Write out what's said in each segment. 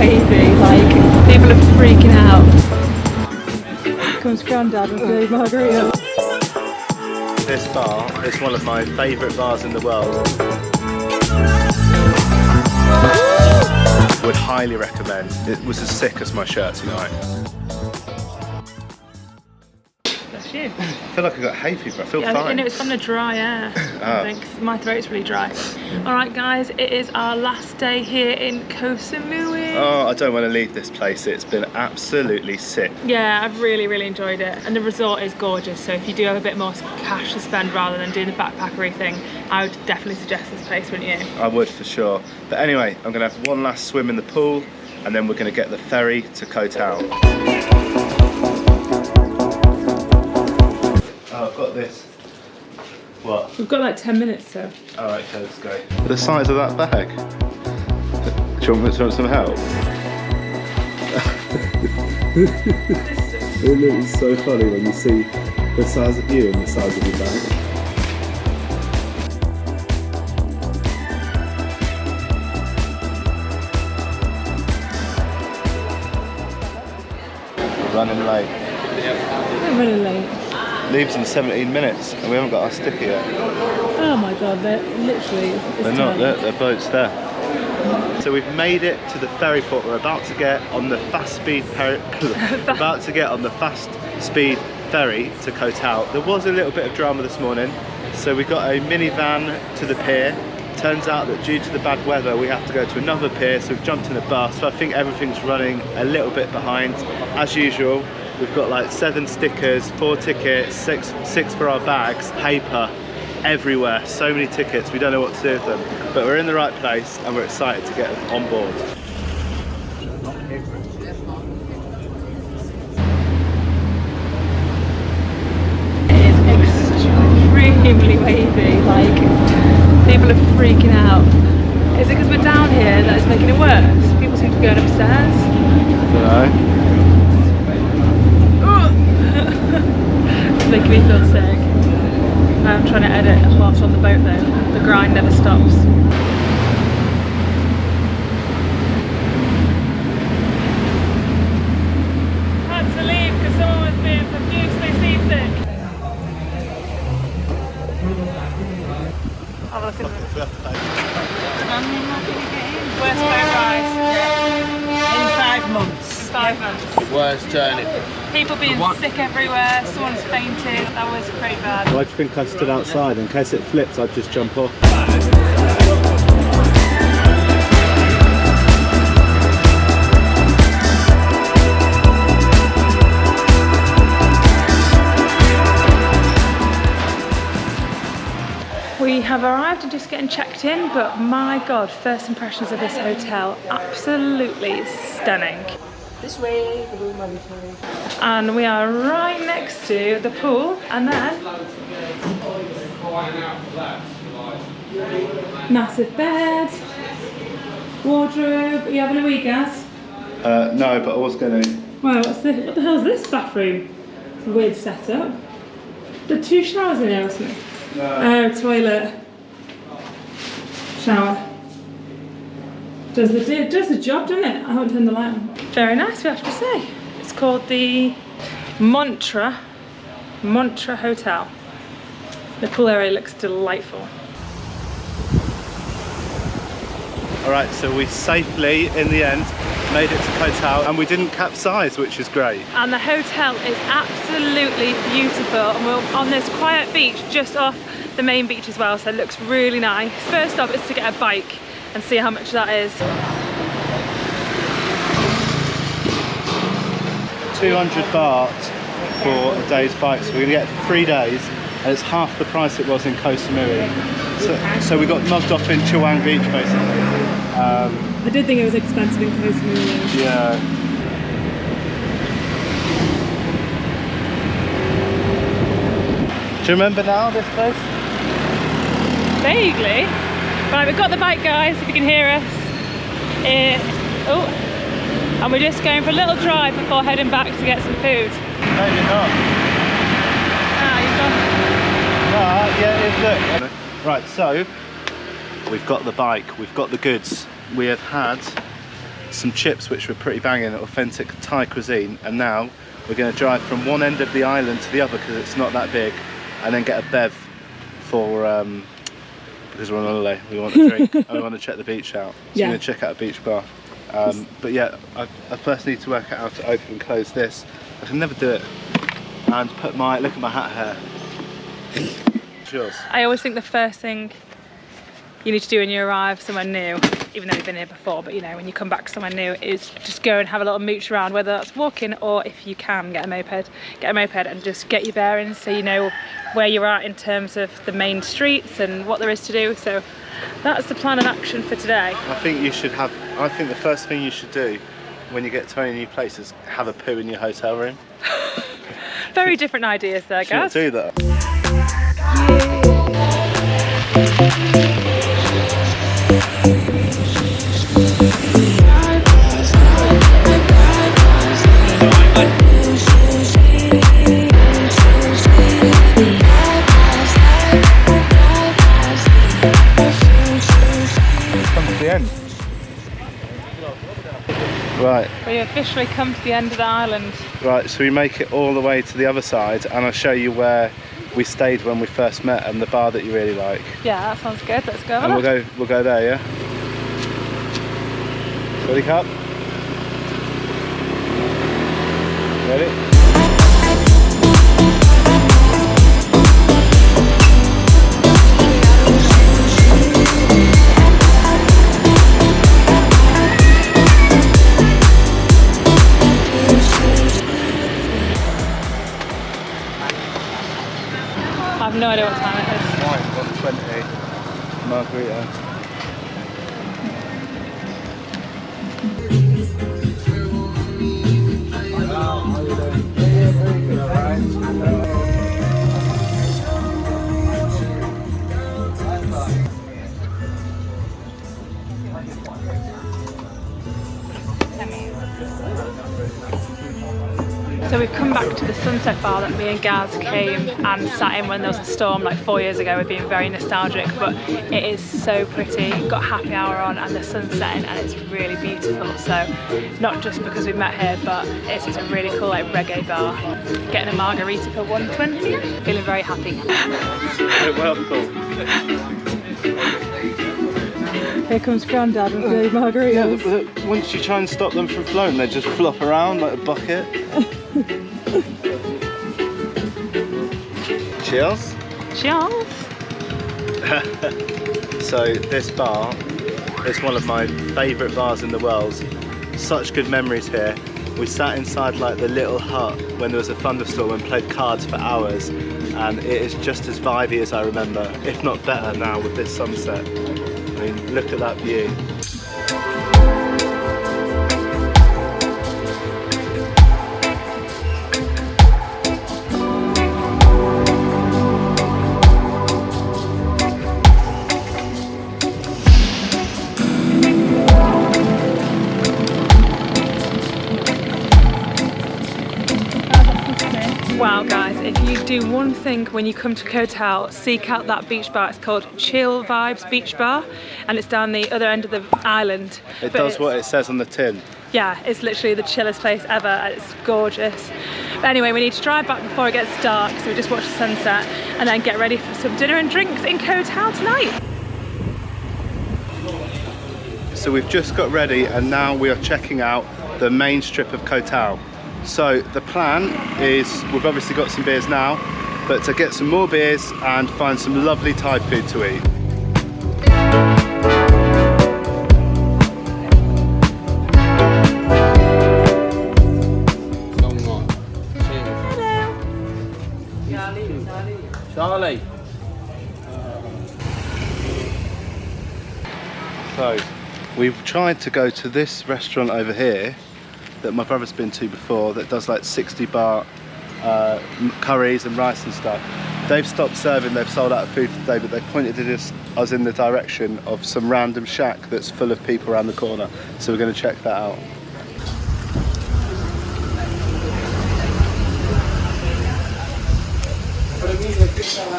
wavy, like people are freaking out. Comes Grandad with the margarita. This bar is one of my favourite bars in the world. Would highly recommend. It was as sick as my shirt tonight. That's you. I feel like I got hay fever. I feel fine. And it was from the dry air. I think my throat's really dry. All right, guys, it is our last day here in Koh Samui. Oh, I don't want to leave this place. It's been absolutely sick. Yeah, I've really, really enjoyed it. And the resort is gorgeous. So if you do have a bit more cash to spend rather than doing the backpackery thing, I would definitely suggest this place, wouldn't you? I would for sure. But anyway, I'm going to have one last swim in the pool and then we're going to get the ferry to Koh Tao. Oh, I've got this. What? We've got like 10 minutes, so. Alright, okay, let's go. The size of that bag. Do you want some help? It looks so funny when you see the size of you and the size of your bag. We're running late. I'm running late. Leaves in 17 minutes and we haven't got our sticker yet. Oh my god, they're literally... They're not there, their boat's there. So we've made it to the ferry port. We're about to get on the fast speed ferry to Koh Tao. There was a little bit of drama this morning. So we got a minivan to the pier. Turns out that due to the bad weather we have to go to another pier, so we've jumped in a bus. So I think everything's running a little bit behind. As usual, we've got like 7 stickers, 4 tickets, six for our bags, paper everywhere, so many tickets, we don't know what to do with them. But we're in the right place and we're excited to get on board. It is extremely wavy, like people are freaking out. Is it because we're down here that it's making it worse? People seem to be going upstairs. It's making me feel sick. I'm trying to edit whilst on the boat though. The grind never stops. Had to leave because someone was being profusely seasick. Have a look at them. Worst boat ride In 5 months. 5 months. Worst journey. People being sick everywhere, someone's fainted, that was pretty bad. Why do you think I stood outside? In case it flipped, I'd just jump off. We have arrived and just getting checked in, but my god, first impressions of this hotel, absolutely stunning. This way, the room And we are right next to the pool, and then massive bed, wardrobe. Are you having a wee, Gaz? No, but I was going to. Wow, what the hell's this bathroom? It's a weird setup. There are 2 showers in here or something? No. Oh, toilet. Shower. Does the job, doesn't it? I haven't turned the light on. Very nice, we have to say. It's called the Mantra Hotel. The pool area looks delightful. Alright, so we safely, in the end, made it to Koh Tao and we didn't capsize, which is great. And the hotel is absolutely beautiful. And we're on this quiet beach just off the main beach as well, so it looks really nice. First stop is to get a bike and see how much that is. 200 baht for a day's bike, so we're going to get 3 days and it's half the price it was in Koh Samui. So we got mugged off in Chawang Beach basically. I did think it was expensive in Koh Samui. Yeah. Do you remember now this place? Vaguely. Right, we've got the bike, guys, if you can hear us. And we're just going for a little drive before heading back to get some food. Maybe not. You've gone. Yeah, look. Right, so we've got the bike, we've got the goods. We have had some chips which were pretty banging, authentic Thai cuisine, and now we're going to drive from one end of the island to the other because it's not that big, and then get a bev for because we're on holiday, we want to drink and we want to check the beach out. So we're going to check out a beach bar. But yeah, I first need to work out how to open and close this. I can never do it. And put my, look at my hat hair. Yours. I always think the first thing you need to do when you arrive somewhere new, even though you've been here before, but you know, when you come back somewhere new, is just go and have a little mooch around, whether that's walking or if you can get a moped and just get your bearings so you know where you're at in terms of the main streets and what there is to do. So that's the plan of action for today. I think the first thing you should do when you get to any new place is have a poo in your hotel room. Very different ideas there, guys. Do that. Come to the end. Right. We officially come to the end of the island. Right, so we make it all the way to the other side and I'll show you where we stayed when we first met and the bar that you really like. Yeah, that sounds good. Let's go. And we'll go there, yeah? Ready, Cup? Ready? I have no idea what time it is. Right, 1:20. Margarita. So we've come back to the sunset bar that me and Gaz came and sat in when there was a storm like 4 years ago. We've been very nostalgic, but it is so pretty. Got happy hour on and the sun's setting and it's really beautiful. So not just because we met here, but it's a really cool like reggae bar. Getting a margarita for 120. Feeling very happy. Well, cool. Here comes Grandad with the margaritas. Yeah, but once you try and stop them from flowing, they just flop around like a bucket. Cheers. Cheers. So this bar is one of my favourite bars in the world. Such good memories here. We sat inside like the little hut when there was a thunderstorm and played cards for hours, and it is just as vibey as I remember, if not better now with this sunset. I mean, look at that view. Wow guys, if you do one thing when you come to Koh Tao, seek out that beach bar. It's called Chill Vibes Beach Bar and it's down the other end of the island. It does what it says on the tin. Yeah, it's literally the chillest place ever and it's gorgeous. But anyway, we need to drive back before it gets dark, so we just watch the sunset and then get ready for some dinner and drinks in Koh Tao tonight. So we've just got ready and now we are checking out the main strip of Koh Tao. So the plan is, we've obviously got some beers now, but to get some more beers and find some lovely Thai food to eat. Charlie. So we've tried to go to this restaurant over here that my brother's been to before that does like 60 baht curries and rice and stuff. They've stopped serving, they've sold out of food today, but they pointed us in the direction of some random shack that's full of people around the corner. So we're going to check that out.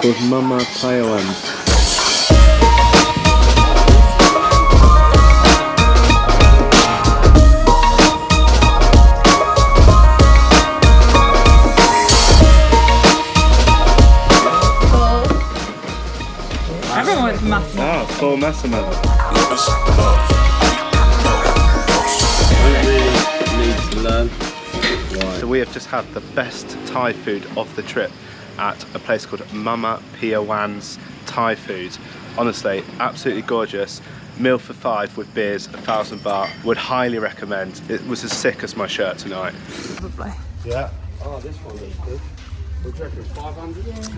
Called Mama Taiwan. Try some of it. I really need to learn. Why? So we have just had the best Thai food of the trip at a place called Mama Piawan's Thai Food. Honestly, absolutely gorgeous. Meal for 5 with beers, 1,000 baht. Would highly recommend. It was as sick as my shirt tonight. Lovely. Yeah. Oh, this one looks good. We're checking 500.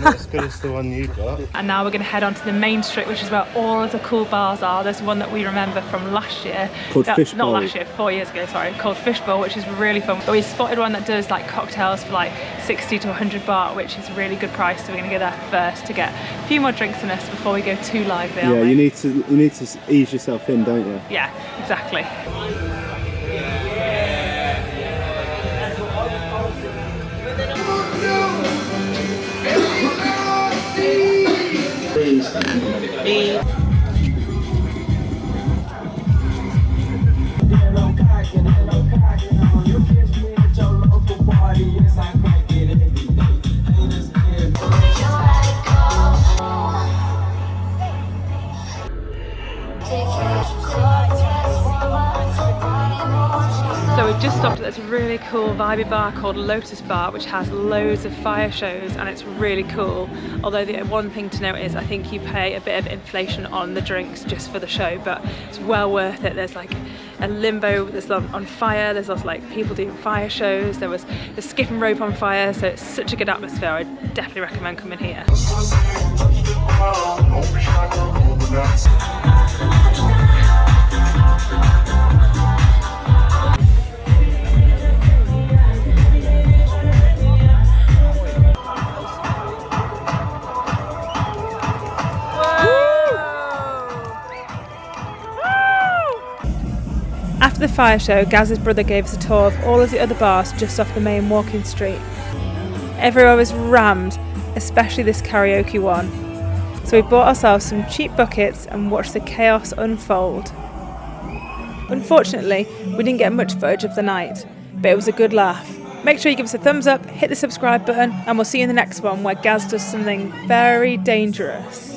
Not as good as the one you got. And now we're going to head on to the main street, which is where all of the cool bars are. There's one that we remember from last year. Called Fish Not Bowl. last year, 4 years ago, sorry. Called Fish Bowl, which is really fun. But we spotted one that does like cocktails for like 60 to 100 baht, which is a really good price. So we're going to go there first to get a few more drinks in us before we go too lively. Yeah, you need to ease yourself in, don't you? Yeah, exactly. So we've just stopped at this really cool vibey bar called Lotus Bar, which has loads of fire shows and it's really cool. Although the one thing to note is I think you pay a bit of inflation on the drinks just for the show, but it's well worth it. There's like a limbo that's on fire, there's also like people doing fire shows, there was the skipping rope on fire, so it's such a good atmosphere. I definitely recommend coming here. After the fire show, Gaz's brother gave us a tour of all of the other bars just off the main walking street. Everywhere was rammed, especially this karaoke one. So we bought ourselves some cheap buckets and watched the chaos unfold. Unfortunately, we didn't get much footage of the night, but it was a good laugh. Make sure you give us a thumbs up, hit the subscribe button, and we'll see you in the next one where Gaz does something very dangerous.